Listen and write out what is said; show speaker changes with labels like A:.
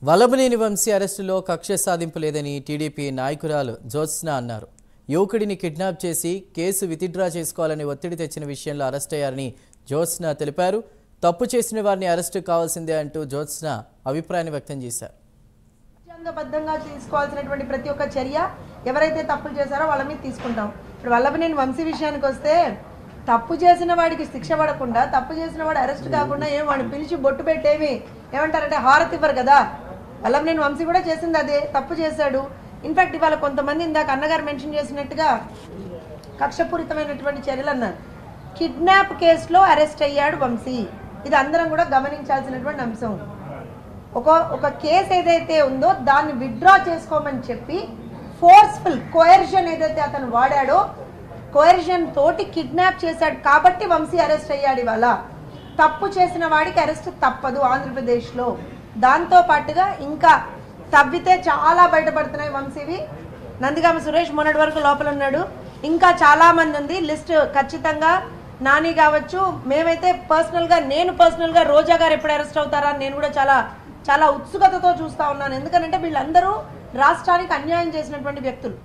A: వల్లభనేని వంశీ అరెస్టులో కక్ష సాధింపు లేదని టీడీపీ నాయకురాలు జ్యోత్స్న అన్నారు. యువకుడిని కిడ్నాప్ చేసి కేసు విత్డ్రా చేసుకోవాలని ఒత్తిడి తెచ్చిన విషయంలో అరెస్ట్ అయ్యారని జ్యోత్స్న తెలిపారు. తప్పు చేసిన వారిని అరెస్టు కావాల్సిందే అంటూ జ్యోత్స్న అభిప్రాయాన్ని వ్యక్తం చేశారు.
B: రాజ్యాంగబద్ధంగా తీసుకోవాల్సినటువంటి ప్రతి ఒక్క చర్య ఎవరైతే తప్పులు చేశారో వాళ్ళ మీద తీసుకుంటాం. ఇప్పుడు వల్లభనేని వంశీ విషయానికి వస్తే తప్పు చేసిన వాడికి శిక్ష పడకుండా, తప్పు చేసిన వాడు అరెస్ట్ కాకుండా వాడిని పిలిచి బొట్టు పెట్టేవి ఏమంటారంటే హారతి ఇవ్వరు కదా. వల్లభనేని వంశీ కూడా చేసింది అదే, తప్పు చేశాడు. ఇన్ఫాక్ట్ ఇవాళ కొంతమంది ఇందాక అన్నగారు మెన్షన్ చేసినట్టుగా కక్షపూరితమైనటువంటి చర్యలు అన్నారు. కిడ్నాప్ కేసులో అరెస్ట్ అయ్యాడు వంశీ. ఇది అందరం కూడా గమనించాల్సినటువంటి అంశం. ఒక కేసు ఏదైతే ఉందో దాన్ని విత్డ్రా చేసుకోమని చెప్పి ఫోర్స్ఫుల్ కోయర్షన్ ఏదైతే అతను వాడాడో, కోయర్షన్ తోటి కిడ్నాప్ చేశాడు కాబట్టి వంశీ అరెస్ట్ అయ్యాడు. ఇవాళ తప్పు చేసిన వాడికి అరెస్ట్ తప్పదు ఆంధ్రప్రదేశ్లో. దాంతో పాటుగా ఇంకా తవ్వితే చాలా బయటపడుతున్నాయి వంశీవి. నందిగామ సురేష్ మొన్నటి వరకు లోపల ఉన్నాడు. ఇంకా చాలా మంది ఉంది లిస్ట్. ఖచ్చితంగా నాని కావచ్చు, మేమైతే నేను పర్సనల్గా రోజా గారు ఎప్పుడు అరెస్ట్ అవుతారా అని నేను కూడా చాలా చాలా ఉత్సుకతతో చూస్తా ఉన్నాను. ఎందుకంటే వీళ్ళందరూ రాష్ట్రానికి అన్యాయం చేసినటువంటి వ్యక్తులు.